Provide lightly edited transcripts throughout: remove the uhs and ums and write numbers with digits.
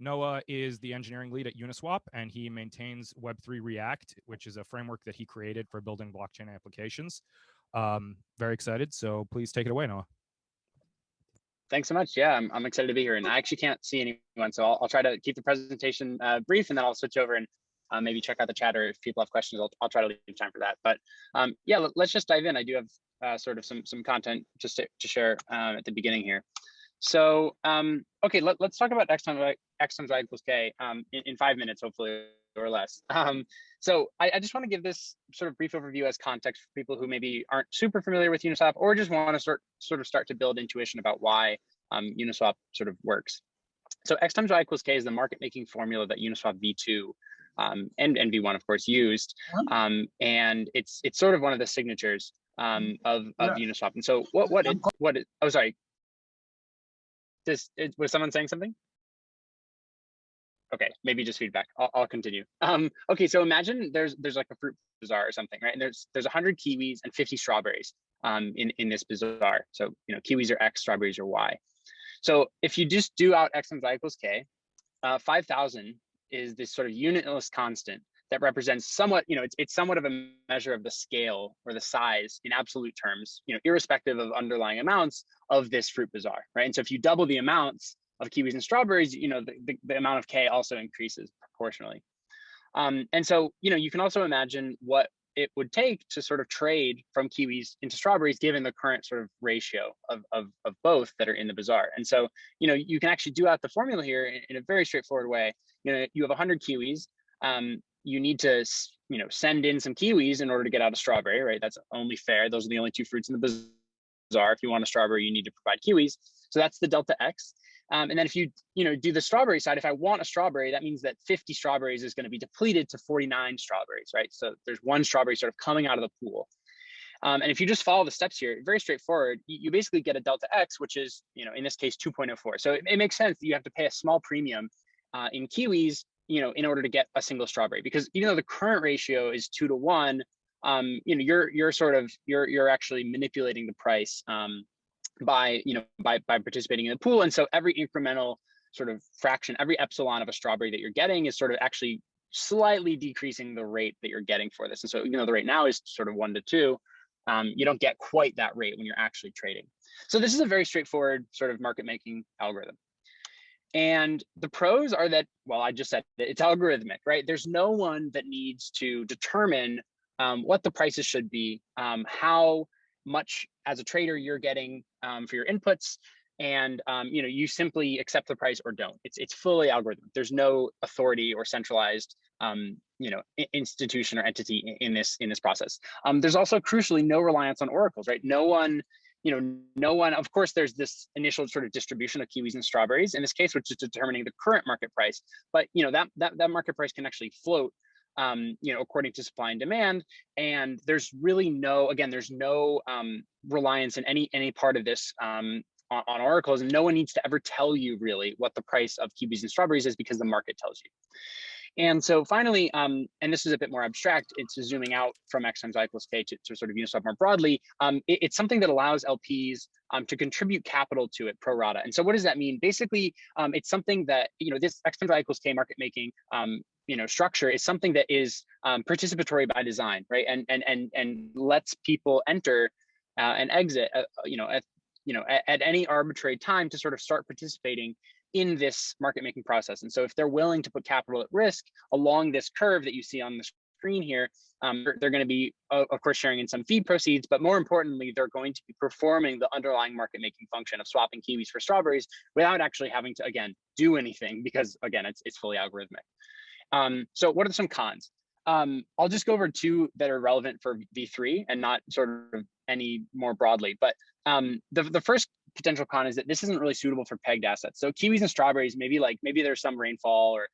Noah is the engineering lead at Uniswap, and he maintains Web3 React, which is a framework that he created for building blockchain applications. Very excited. So please take it away, Noah. Thanks so much. Yeah, I'm excited to be here, and I actually can't see anyone, so I'll try to keep the presentation brief, and then I'll switch over and maybe check out the chat, or if people have questions, I'll try to leave time for that. But yeah, let's just dive in. I do have sort of some content just to share at the beginning here. So okay, let's talk about x times y equals k in 5 minutes, hopefully, or less. So I just want to give this sort of brief overview as context for people who maybe aren't super familiar with Uniswap, or just want to start to build intuition about why Uniswap sort of works. So x times y equals k is the market making formula that Uniswap V2 and V1, of course, used, and it's sort of one of the signatures of Uniswap. And so what oh, sorry. Was someone saying something? Okay, maybe just feedback. I'll continue. Okay, so imagine there's like a fruit bazaar or something, right? And there's 100 kiwis and 50 strawberries in this bazaar. So kiwis are X, strawberries are Y. So if you just do out x times y equals k, 5,000 is this sort of unitless constant that represents somewhat, it's somewhat of a measure of the scale or the size in absolute terms, irrespective of underlying amounts of this fruit bazaar, right? And so if you double the amounts of kiwis and strawberries, the amount of k also increases proportionally. And so, you can also imagine what it would take to sort of trade from kiwis into strawberries, given the current sort of ratio of both that are in the bazaar. And so, you can actually do out the formula here in a very straightforward way. You have 100 kiwis. You need to, send in some kiwis in order to get out a strawberry, right? That's only fair. Those are the only two fruits in the bazaar. If you want a strawberry, you need to provide kiwis. So that's the delta X. And then if you, do the strawberry side, if I want a strawberry, that means that 50 strawberries is going to be depleted to 49 strawberries, right? So there's one strawberry sort of coming out of the pool. And if you just follow the steps here, very straightforward, you basically get a delta X, which is, in this case, 2.04. So it makes sense that you have to pay a small premium in kiwis, in order to get a single strawberry, because even though the current ratio is 2 to 1, you're actually manipulating the price by participating in the pool. And so every incremental sort of fraction, every epsilon of a strawberry that you're getting is sort of actually slightly decreasing the rate that you're getting for this. And so, the rate now is sort of 1 to 2. You don't get quite that rate when you're actually trading. So this is a very straightforward sort of market making algorithm. And the pros are that, well, I just said it's algorithmic, right? There's no one that needs to determine what the prices should be, how much as a trader you're getting for your inputs, and you simply accept the price or don't. It's fully algorithmic. There's no authority or centralized institution or entity in this process. There's also crucially no reliance on oracles, right? No one, of course, there's this initial sort of distribution of kiwis and strawberries in this case, which is determining the current market price. But that market price can actually float, according to supply and demand. And there's really there's no reliance in any part of this on oracles, and no one needs to ever tell you really what the price of kiwis and strawberries is, because the market tells you. And so finally, and this is a bit more abstract, it's zooming out from x times y equals k to sort of Uniswap more broadly. It's something that allows LPs to contribute capital to it pro rata. And so what does that mean? Basically, it's something that, this x times y equals k market making structure is something that is participatory by design, right? And lets people enter and exit, at any arbitrary time to sort of start participating in this market making process. And so if they're willing to put capital at risk along this curve that you see on the screen here, they're going to be, of course, sharing in some fee proceeds, but more importantly, they're going to be performing the underlying market making function of swapping kiwis for strawberries without actually having to, again, do anything, because again, it's fully algorithmic. So what are some cons? I'll just go over two that are relevant for V3 and not sort of any more broadly. But the first potential con is that this isn't really suitable for pegged assets. So kiwis and strawberries, maybe there's some rainfall or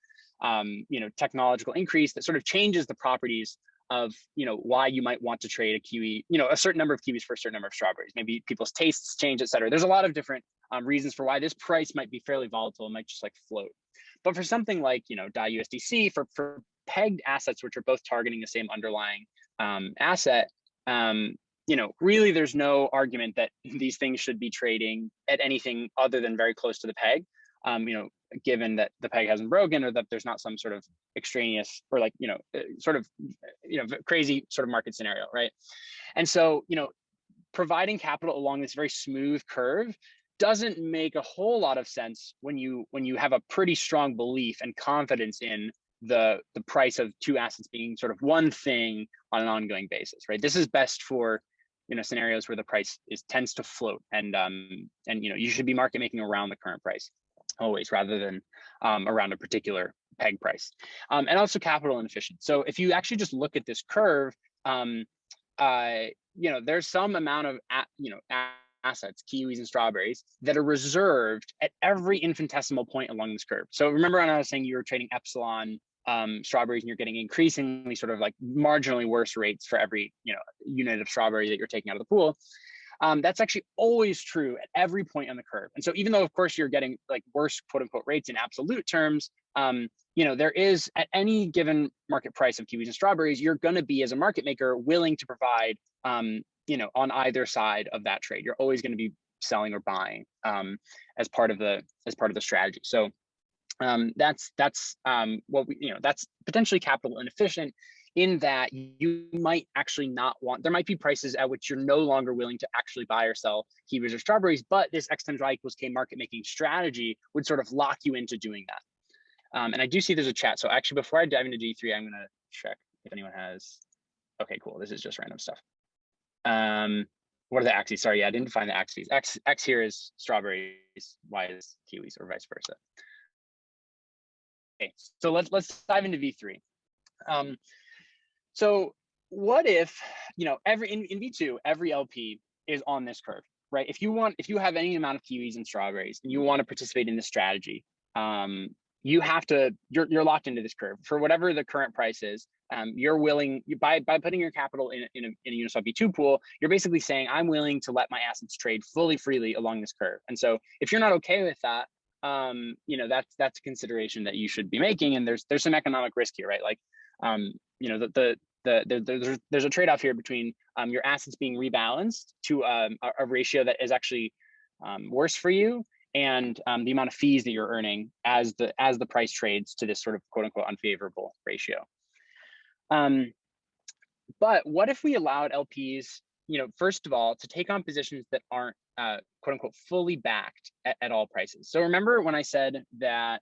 technological increase that sort of changes the properties of why you might want to trade a kiwi, a certain number of kiwis for a certain number of strawberries. Maybe people's tastes change, et cetera. There's a lot of different reasons for why this price might be fairly volatile, it might just like float. But for something like DAI USDC, for pegged assets which are both targeting the same underlying asset, really there's no argument that these things should be trading at anything other than very close to the peg. given that the peg hasn't broken or that there's not some sort of extraneous or like, crazy sort of market scenario, right? And so, providing capital along this very smooth curve doesn't make a whole lot of sense when you have a pretty strong belief and confidence in the price of two assets being sort of one thing on an ongoing basis, right? This is best for scenarios where the price tends to float, and you should be market making around the current price always, rather than around a particular peg price, and also capital inefficient. So if you actually just look at this curve, there's some amount of assets, kiwis and strawberries, that are reserved at every infinitesimal point along this curve. So remember when I was saying you were trading epsilon strawberries and you're getting increasingly sort of like marginally worse rates for every unit of strawberry that you're taking out of the pool. That's actually always true at every point on the curve. And so even though of course you're getting like worse quote unquote rates in absolute terms, there is at any given market price of kiwis and strawberries, you're going to be as a market maker willing to provide on either side of that trade. You're always going to be selling or buying as part of the strategy. So that's what that's potentially capital inefficient, in that you might actually not want, there might be prices at which you're no longer willing to actually buy or sell kiwis or strawberries, but this X times Y equals K market making strategy would sort of lock you into doing that. And I do see there's a chat. So actually, before I dive into D3, I'm going to check if anyone has, okay, cool. This is just random stuff. What are the axes? Sorry, I didn't define the axes. X here is strawberries, Y is kiwis, or vice versa. Okay, so let's dive into V3. So what if, in V2, every LP is on this curve, right? If you have any amount of kiwis and strawberries and you want to participate in this strategy, you're locked into this curve for whatever the current price is. You're willing, by putting your capital in a Uniswap V2 pool, you're basically saying, I'm willing to let my assets trade freely along this curve. And so if you're not okay with that, that's a consideration that you should be making. And there's some economic risk here, right? Like, there's a trade-off here between your assets being rebalanced to a ratio that is actually worse for you, and the amount of fees that you're earning as the price trades to this sort of quote unquote unfavorable ratio. But what if we allowed LPs, first of all, to take on positions that aren't quote unquote fully backed at all prices? So remember when I said that,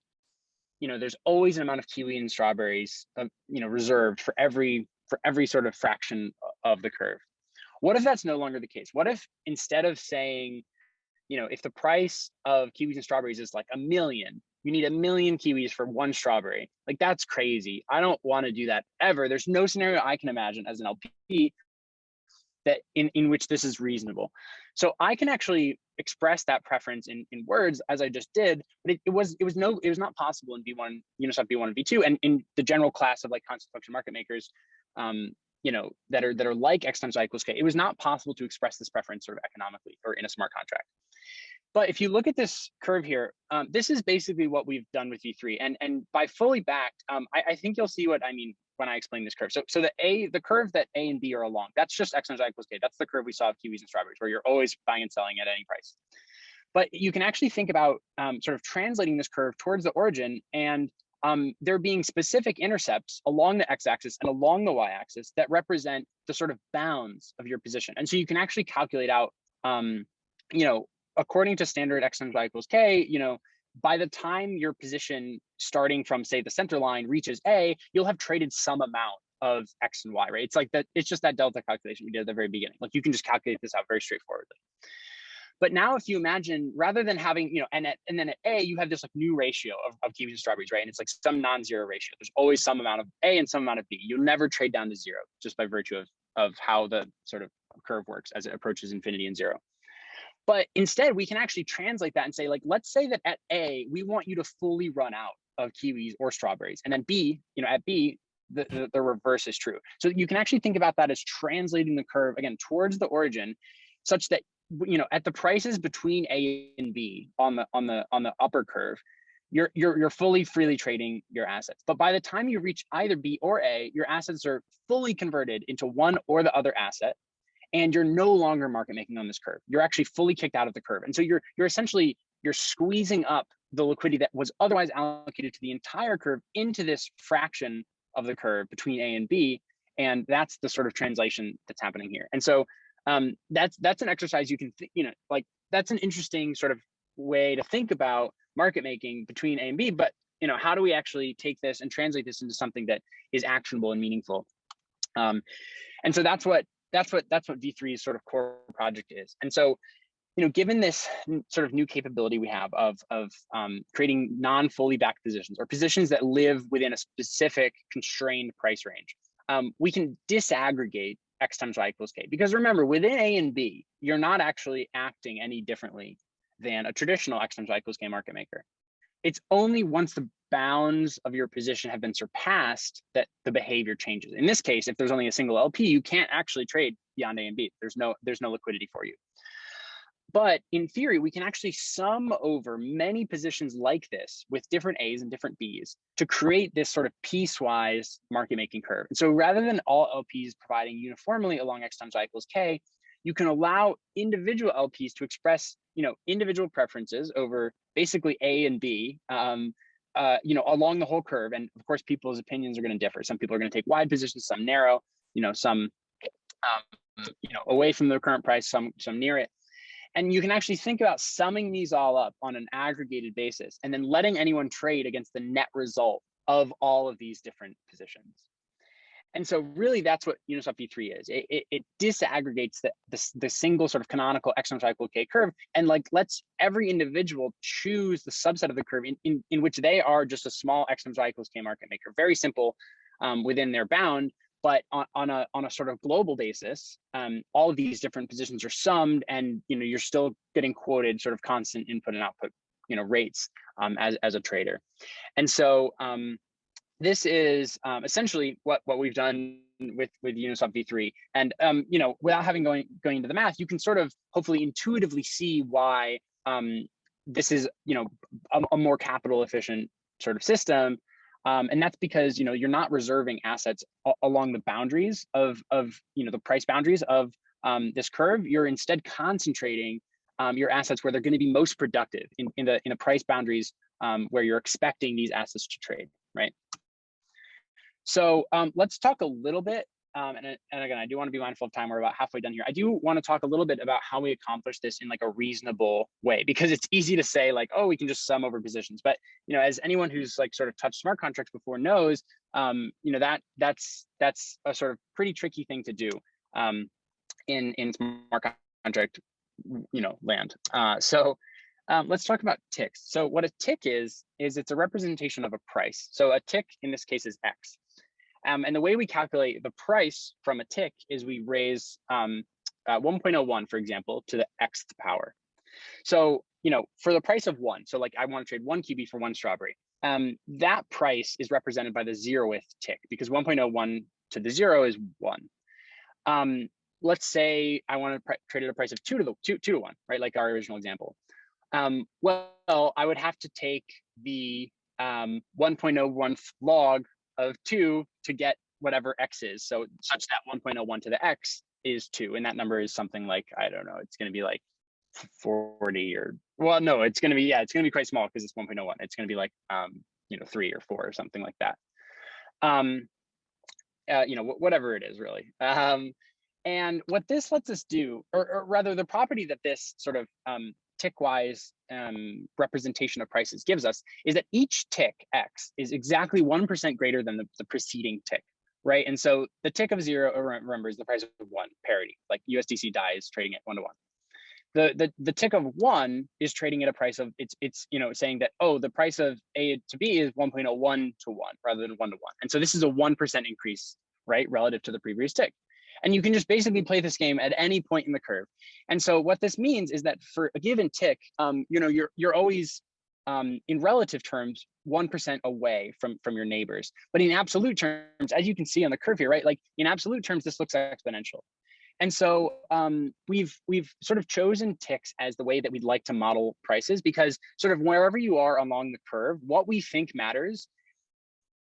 there's always an amount of kiwi and strawberries, reserved for every sort of fraction of the curve. What if that's no longer the case? What if instead of saying, if the price of kiwis and strawberries is like 1 million, you need 1 million kiwis for one strawberry? Like, that's crazy. I don't want to do that ever. There's no scenario I can imagine as an LP that in which this is reasonable. So I can actually express that preference in words as I just did, but it was not possible in V1, Uniswap V1 and V2, and in the general class of like constant function market makers, that are like X times Y equals K. It was not possible to express this preference sort of economically or in a smart contract. But if you look at this curve here, this is basically what we've done with V3. And by fully backed, I think you'll see what I mean when I explain this curve. So the curve that A and B are along, that's just X times Y equals K. That's the curve we saw of kiwis and strawberries, where you're always buying and selling at any price. But you can actually think about sort of translating this curve towards the origin, and there being specific intercepts along the x-axis and along the y-axis that represent the sort of bounds of your position. And so you can actually calculate out, according to standard X times Y equals K, by the time your position starting from, say, the center line reaches A, you'll have traded some amount of X and Y, right? It's like that. It's just that delta calculation we did at the very beginning. Like, you can just calculate this out very straightforwardly. But now if you imagine, rather than having, and then at A, you have this like new ratio of kiwis and strawberries, right? And it's like some non-zero ratio. There's always some amount of A and some amount of B. You'll never trade down to zero, just by virtue of how the sort of curve works as it approaches infinity and zero. But instead, we can actually translate that and say, like, let's say that at A, we want you to fully run out of kiwis or strawberries. And then B, at B, the reverse is true. So you can actually think about that as translating the curve, again, towards the origin, such that, at the prices between A and B on the upper curve, you're freely trading your assets. But by the time you reach either B or A, your assets are fully converted into one or the other asset, and you're no longer market making on this curve. You're actually fully kicked out of the curve. And so you're essentially squeezing up the liquidity that was otherwise allocated to the entire curve into this fraction of the curve between A and B. And that's the sort of translation that's happening here. And so that's an exercise you can, like that's an interesting sort of way to think about market making between A and B. But how do we actually take this and translate this into something that is actionable and meaningful? And so that's what V3's sort of core project is. And so, given this sort of new capability we have of creating non-fully backed positions, or positions that live within a specific constrained price range, we can disaggregate X times Y equals K. Because remember, within A and B, you're not actually acting any differently than a traditional X times Y equals K market maker. It's only once the bounds of your position have been surpassed that the behavior changes. In this case, if there's only a single LP, you can't actually trade beyond A and B. There's no liquidity for you. But in theory, we can actually sum over many positions like this with different A's and different B's to create this sort of piecewise market making curve. And so rather than all LPs providing uniformly along X times Y equals K, you can allow individual LPs to express, individual preferences over basically A and B, along the whole curve. And of course, people's opinions are going to differ. Some people are going to take wide positions, some narrow, some, away from the current price, some near it. And you can actually think about summing these all up on an aggregated basis and then letting anyone trade against the net result of all of these different positions. And so really that's what Uniswap V3 is. It disaggregates the single sort of canonical X times Y equals K curve and lets every individual choose the subset of the curve in which they are just a small X times Y equals K market maker. Very simple within their bound. But on a sort of global basis, all of these different positions are summed, and you're still getting quoted sort of constant input and output rates as a trader. And so this is essentially what we've done with Uniswap V3. And without having going into the math, you can sort of hopefully intuitively see why this is a more capital efficient sort of system. And that's because you're not reserving assets along the boundaries of the price boundaries of this curve. You're instead concentrating your assets where they're going to be most productive in the price boundaries where you're expecting these assets to trade, right? So let's talk a little bit. And again, I do want to be mindful of time. We're about halfway done here. I do want to talk a little bit about how we accomplish this in a reasonable way, because it's easy to say oh, we can just sum over positions. But as anyone who's sort of touched smart contracts before knows, that's a sort of pretty tricky thing to do in smart contract land. So let's talk about ticks. So what a tick is it's a representation of a price. So a tick in this case is X. And the way we calculate the price from a tick is we raise 1.01, for example, to the xth power. So, for the price of 1, so I want to trade 1 QB for 1 strawberry, that price is represented by the 0th tick, because 1.01 to the 0 is 1. Let's say I want to trade at a price of 2 to 1, right? Like our original example. Well, I would have to take the 1.01 log of 2 to get whatever X is. So such that 1.01 to the X is 2. And that number is something I don't know, it's going to be 40 or, well, no, it's going to be, it's going to be quite small because it's 1.01. It's going to be 3 or 4 or something like that. Whatever it is really. And what this lets us do, or rather the property that this sort of tick-wise representation of prices gives us, is that each tick X is exactly 1% greater than the preceding tick, right? And so the tick of 0, remember, is the price of 1, parity, like USDC DAI is trading at 1 to 1. The tick of 1 is trading at a price of, it's saying that, oh, the price of A to B is 1.01 to 1 rather than 1 to 1. And so this is a 1% increase, right, relative to the previous tick. And you can just basically play this game at any point in the curve. And so what this means is that for a given tick, you're always in relative terms 1% away from your neighbors. But in absolute terms, as you can see on the curve here, right, in absolute terms, this looks exponential. And so we've sort of chosen ticks as the way that we'd like to model prices, because sort of wherever you are along the curve, what we think matters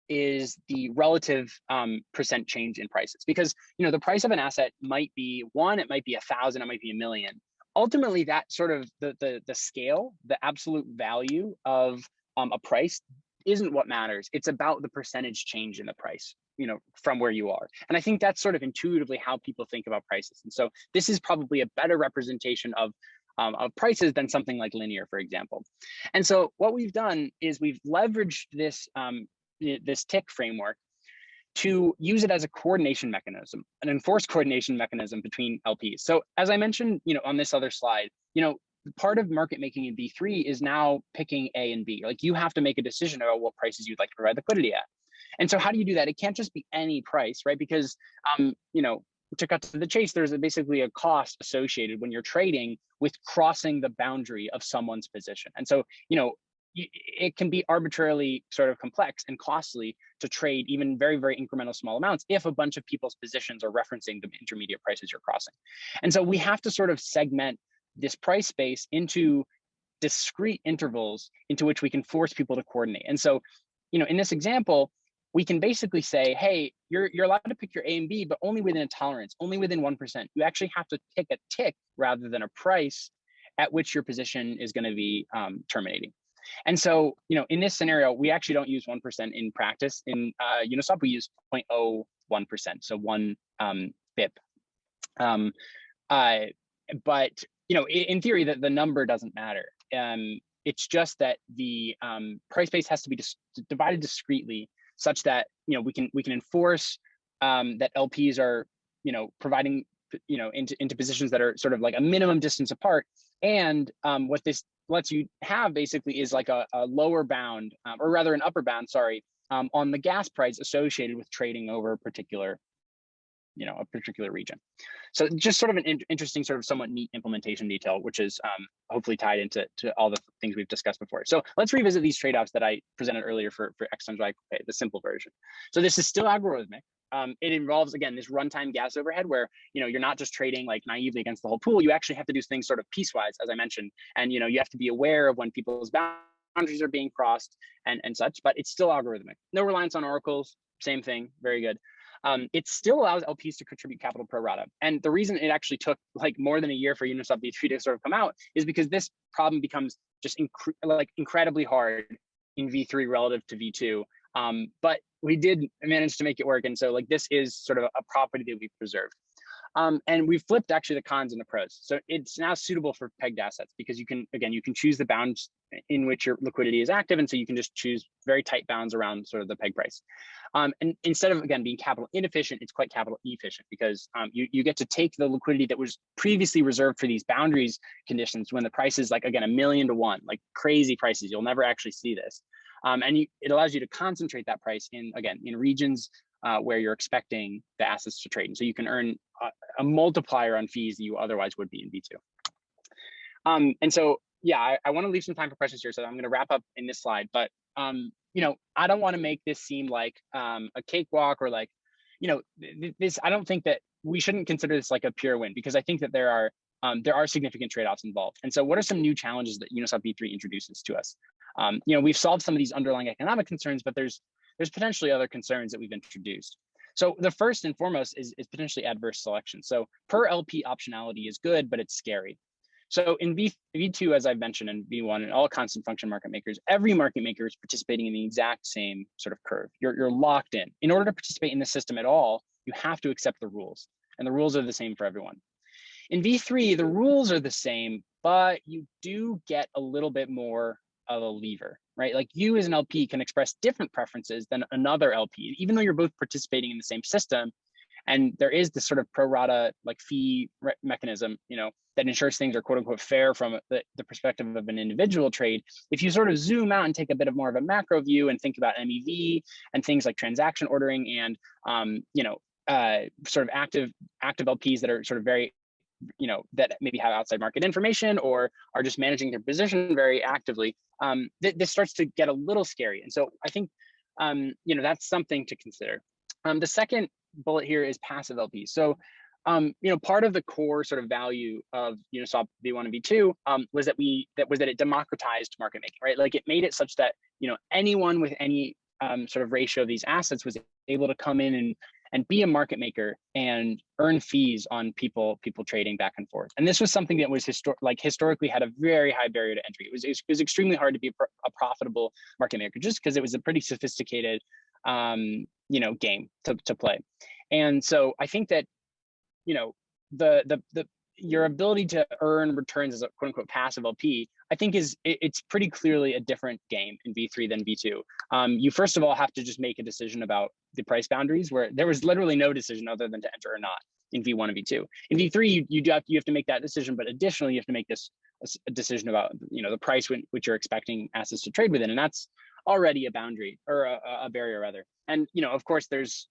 is the relative percent change in prices. Because the price of an asset might be 1, it might be 1,000, it might be 1,000,000. ultimately that sort of the scale, the absolute value of a price isn't what matters. It's about the percentage change in the price, from where you are. And I think that's sort of intuitively how people think about prices. And so this is probably a better representation of prices than something like linear, for example. And so what we've done is we've leveraged this this tick framework to use it as a coordination mechanism, an enforced coordination mechanism between LPs. So as I mentioned, on this other slide, part of market making in V3 is now picking A and B. Like, you have to make a decision about what prices you'd like to provide liquidity at. And so how do you do that? It can't just be any price, right? Because, to cut to the chase, there's basically a cost associated when you're trading with crossing the boundary of someone's position. And so, it can be arbitrarily sort of complex and costly to trade even very, very incremental small amounts if a bunch of people's positions are referencing the intermediate prices you're crossing. And so we have to sort of segment this price space into discrete intervals into which we can force people to coordinate. And so, in this example, we can basically say, hey, you're allowed to pick your A and B, but only within a tolerance, only within 1%. You actually have to pick a tick rather than a price at which your position is going to be terminating. And so, in this scenario, we actually don't use 1% in practice. In Uniswap, we use 0.01%, so 1 BIP. But in theory, the number doesn't matter. It's just that the price space has to be divided discretely, such that we can enforce that LPs are providing into positions that are sort of like a minimum distance apart. And what this lets you have basically is like a lower bound, or rather an upper bound, sorry, on the gas price associated with trading over a particular region. So just sort of an interesting, sort of somewhat neat implementation detail, which is hopefully tied into all the things we've discussed before. So let's revisit these trade-offs that I presented earlier for X times Y, the simple version. So this is still algorithmic. It involves, again, this runtime gas overhead where, you're not just trading like naively against the whole pool. You actually have to do things sort of piecewise, as I mentioned. And, you have to be aware of when people's boundaries are being crossed and such, but it's still algorithmic. No reliance on oracles, same thing, very good. It still allows LPs to contribute capital pro rata. And the reason it actually took like more than a year for Uniswap V3 to sort of come out is because this problem becomes just incredibly hard in V3 relative to V2. But we did manage to make it work. And so this is sort of a property that we've preserved. And we've flipped actually the cons and the pros. So it's now suitable for pegged assets because you can choose the bounds in which your liquidity is active. And so you can just choose very tight bounds around sort of the peg price. And instead of, again, being capital inefficient, it's quite capital efficient because you get to take the liquidity that was previously reserved for these boundaries conditions when the price is like, again, 1,000,000 to 1, like crazy prices. You'll never actually see this. And it allows you to concentrate that price in regions where you're expecting the assets to trade. And so you can earn a multiplier on fees that you otherwise would be in V2. And so, yeah, I want to leave some time for questions here. So I'm going to wrap up in this slide. But, I don't want to make this seem like a cakewalk or like, this. I don't think that we shouldn't consider this like a pure win because I think that there are significant trade-offs involved. And so what are some new challenges that Uniswap V3 introduces to us? We've solved some of these underlying economic concerns, but there's potentially other concerns that we've introduced. So the first and foremost is potentially adverse selection. So per LP optionality is good, but it's scary. So in V2, as I've mentioned, and V1 and all constant function market makers, every market maker is participating in the exact same sort of curve. You're locked in. In order to participate in the system at all, you have to accept the rules, and the rules are the same for everyone. In V3, the rules are the same, but you do get a little bit more of a lever, right? Like you as an LP can express different preferences than another LP, even though you're both participating in the same system. And there is this sort of pro rata like fee mechanism, that ensures things are quote unquote fair from the perspective of an individual trade. If you sort of zoom out and take a bit of more of a macro view and think about MEV and things like transaction ordering and, sort of active LPs that are sort of very, that maybe have outside market information or are just managing their position very actively, this starts to get a little scary. And so I think, that's something to consider. The second bullet here is passive LPs. So, part of the core sort of value of Uniswap V1 and V2 was that it democratized market making, right? Like it made it such that anyone with any sort of ratio of these assets was able to come in and be a market maker and earn fees on people trading back and forth. And this was something that was historically had a very high barrier to entry. It was extremely hard to be a profitable market maker just because it was a pretty sophisticated game to play. And so I think that your ability to earn returns as a quote unquote passive LP, I think it's pretty clearly a different game in V3 than V2. You first of all have to just make a decision about the price boundaries, where there was literally no decision other than to enter or not in V1 and V2. In V3, you have to make that decision, but additionally you have to make a decision about the price which you're expecting assets to trade within, and that's already a boundary or a barrier rather. And of course there's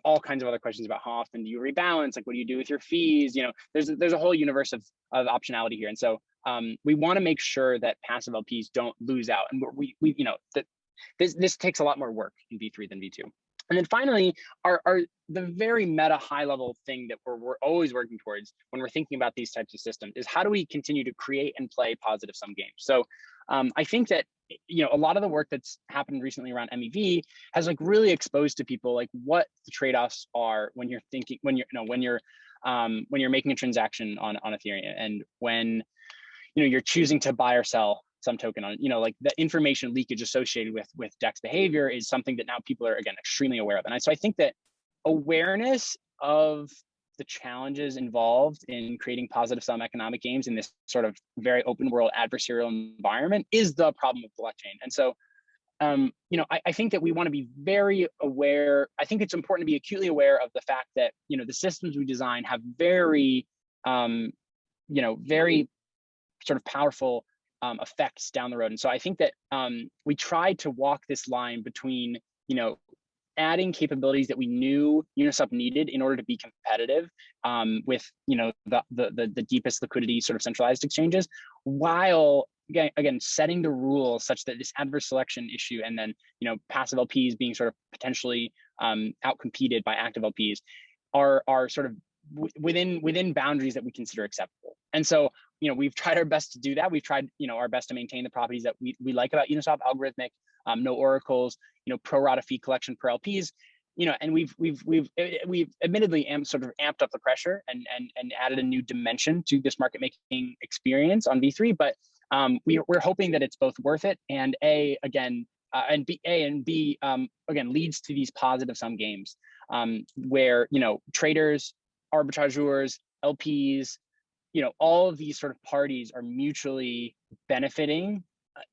all kinds of other questions about how often do you rebalance, like what do you do with your fees. There's a whole universe of optionality here, and so we want to make sure that passive LPs don't lose out, and this takes a lot more work in V3 than V2. And then finally, the very meta high level thing that we're always working towards when we're thinking about these types of systems is how do we continue to create and play positive sum games. So I think that a lot of the work that's happened recently around MEV has really exposed to people what the trade-offs are when you're making a transaction on Ethereum, and when you're choosing to buy or sell some token on, the information leakage associated with DEX behavior is something that now people are, again, extremely aware of. And so I think that awareness of the challenges involved in creating positive sum economic games in this sort of very open world adversarial environment is the problem with blockchain. And so, I think that we want to be very aware. I think it's important to be acutely aware of the fact that, the systems we design have very, very sort of powerful effects down the road. And so I think that we tried to walk this line between, adding capabilities that we knew Uniswap needed in order to be competitive with, the deepest liquidity sort of centralized exchanges, while again setting the rules such that this adverse selection issue and then passive LPs being sort of potentially outcompeted by active LPs are sort of within boundaries that we consider acceptable. And so we've tried our best to do that. We've tried our best to maintain the properties that we like about Uniswap: algorithmic, no oracles, pro rata fee collection per LPs, and we've admittedly sort of amped up the pressure and added a new dimension to this market making experience on V3. But we're hoping that it's both worth it, and again leads to these positive sum games where traders, arbitrageurs, LPs, all of these sort of parties are mutually benefiting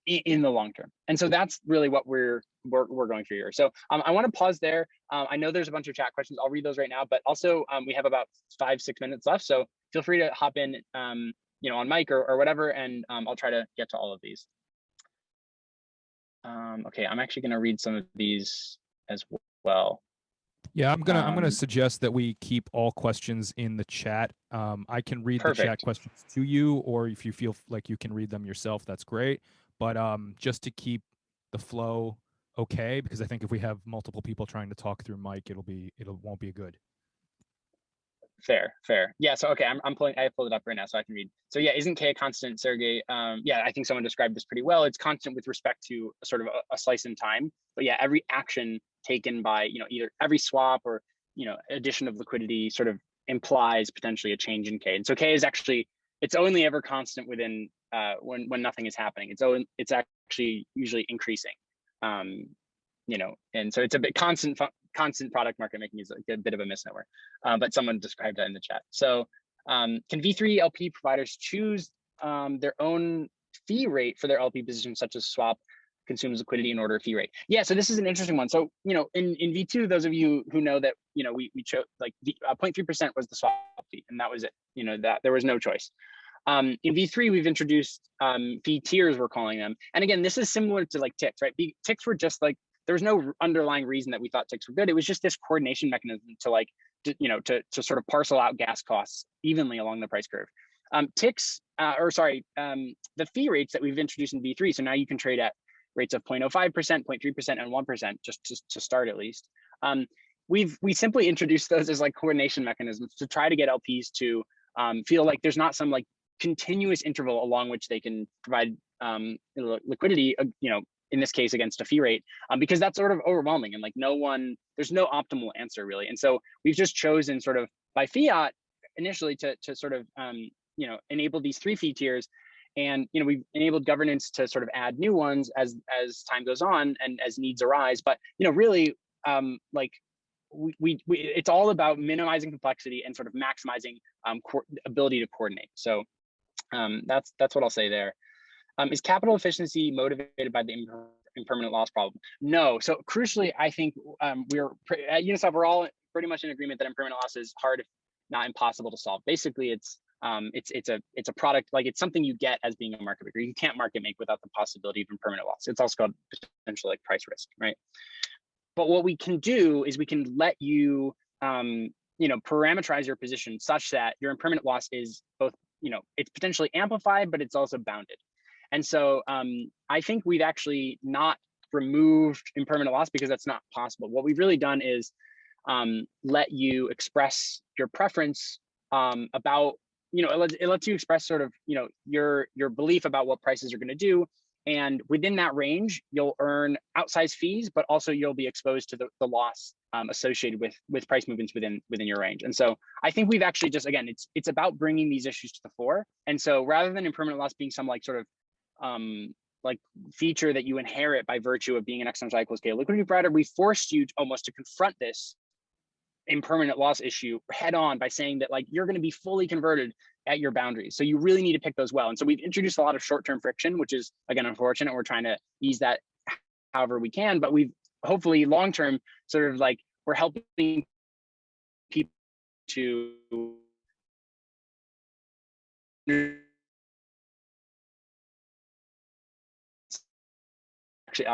in the long term. And so that's really what we're going through here. So I want to pause there. I know there's a bunch of chat questions. I'll read those right now, but also we have about 5-6 minutes left. So feel free to hop in, on mic or whatever, and I'll try to get to all of these. Okay, I'm actually going to read some of these as well. Yeah, I'm gonna suggest that we keep all questions in the chat. I can read the chat questions to you, or if you feel like you can read them yourself, that's great. But just to keep the flow okay, because I think if we have multiple people trying to talk through mic, it won't be good. Fair. Yeah. So okay, I pulled it up right now so I can read. So yeah, isn't K a constant, Sergey? Yeah, I think someone described this pretty well. It's constant with respect to sort of a slice in time. But yeah, every action taken by either every swap or addition of liquidity sort of implies potentially a change in K. And so K is actually, it's only ever constant within when nothing is happening. It's actually usually increasing. And so it's a bit constant product market making is a bit of a misnomer, but someone described that in the chat. So can V3 LP providers choose their own fee rate for their LP positions, such as swap consumes liquidity in order fee rate? Yeah, so this is an interesting one. So in V2, those of you who know that we chose 0.3% was the swap fee, and that was it. That there was no choice. In V3, we've introduced fee tiers, we're calling them. And again, this is similar to ticks, right? Ticks were just there was no underlying reason that we thought ticks were good. It was just this coordination mechanism to sort of parcel out gas costs evenly along the price curve. Ticks, the fee rates that we've introduced in V3. So now you can trade at rates of 0.05%, 0.3%, and 1%, just to start at least. We simply introduced those as coordination mechanisms to try to get LPs to feel like there's not some continuous interval along which they can provide liquidity, in this case against a fee rate, because that's sort of overwhelming and like there's no optimal answer really. And so we've just chosen sort of by fiat initially to sort of enable these 3 fee tiers. And we've enabled governance to sort of add new ones as time goes on and as needs arise. But really, like it's all about minimizing complexity and sort of maximizing ability to coordinate. So that's what I'll say there. Is capital efficiency motivated by the impermanent loss problem? No. So crucially, I think we're at Uniswap, we're all pretty much in agreement that impermanent loss is hard, if not impossible, to solve. Basically, it's a product, like it's something you get as being a market maker. You can't market make without the possibility of impermanent loss. It's also called potential like price risk, right? But what we can do is we can let you parameterize your position such that your impermanent loss is both, it's potentially amplified, but it's also bounded. And so I think we've actually not removed impermanent loss because that's not possible. What we've really done is let you express your preference about, it lets you express sort of, your belief about what prices are going to do. And within that range, you'll earn outsized fees, but also you'll be exposed to the loss associated with price movements within your range. And so I think we've actually just, again, it's about bringing these issues to the fore. And so rather than impermanent loss being some like sort of like feature that you inherit by virtue of being an exponential equal scale liquidity provider, we forced you almost to confront this impermanent loss issue head on by saying that like you're going to be fully converted at your boundaries. So you really need to pick those well. And so we've introduced a lot of short-term friction, which is again unfortunate. We're trying to ease that however we can, but we've hopefully long-term sort of like we're helping people to actually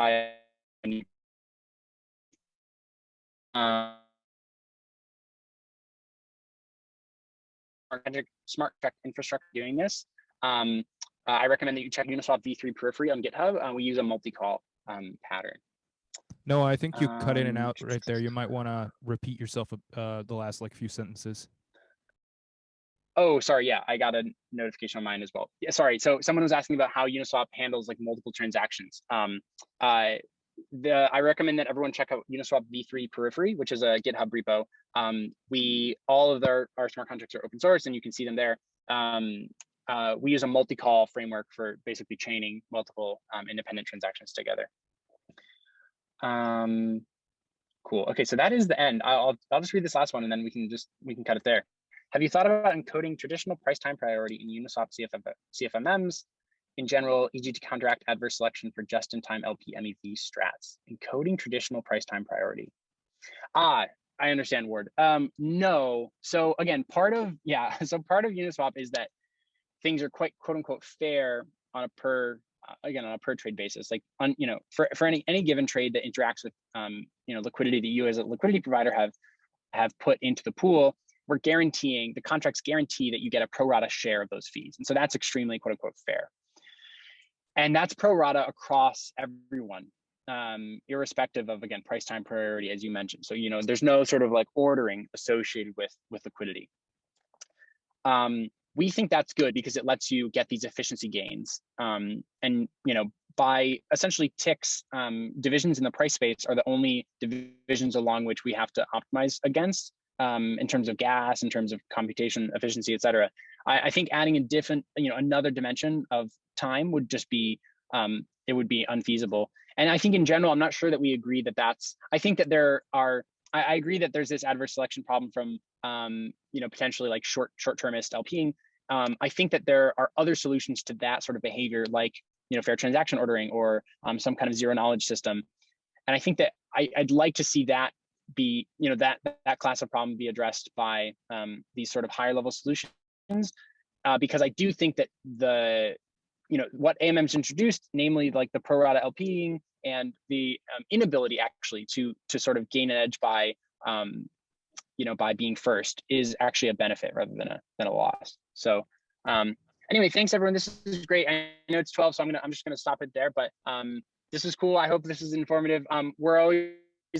smart contract infrastructure doing this. I recommend that you check Uniswap V3 periphery on GitHub. We use a multi-call pattern. No, I think you cut in and out right there. You might want to repeat yourself the last like few sentences. Oh, sorry. Yeah, I got a notification on mine as well. Yeah, sorry. So someone was asking about how Uniswap handles like multiple transactions. I recommend that everyone check out Uniswap V3 periphery, which is a GitHub repo. All of our smart contracts are open source, and you can see them there. We use a multi-call framework for basically chaining multiple independent transactions together. Cool. Okay, so that is the end. I'll just read this last one, and then we can cut it there. Have you thought about encoding traditional price time priority in Uniswap CFMMs in general, e.g. to counteract adverse selection for just-in-time LP MEV strats? Encoding traditional price time priority. I understand, Ward. No. So again, part of Uniswap is that things are quite quote unquote fair on a per trade basis. Like for any given trade that interacts with liquidity that you as a liquidity provider have put into the pool, we're guaranteeing, the contracts guarantee that you get a pro rata share of those fees. And so that's extremely quote unquote fair. And that's pro rata across everyone, irrespective of, again, price time priority, as you mentioned. So, there's no sort of like ordering associated with liquidity. We think that's good because it lets you get these efficiency gains. And, by essentially ticks, divisions in the price space are the only divisions along which we have to optimize against. In terms of gas, in terms of computation efficiency, et cetera. I think adding a different, another dimension of time would just be, it would be unfeasible. And I think in general, I'm not sure that we agree that I think that I agree that there's this adverse selection problem from, potentially like short-termist LPing. I think that there are other solutions to that sort of behavior, like, fair transaction ordering or some kind of zero knowledge system. And I think that I'd like to see that be, that class of problem be addressed by these sort of higher level solutions, because I do think that what AMM's introduced, namely like the pro rata LPing and the inability actually to sort of gain an edge by by being first, is actually a benefit rather than a loss. So anyway, thanks everyone. This is great. I know it's 12, so I'm just gonna stop it there. But this is cool. I hope this is informative. We're always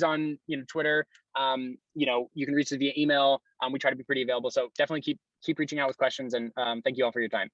on Twitter. You can reach us via email. We try to be pretty available, so definitely keep reaching out with questions, and thank you all for your time.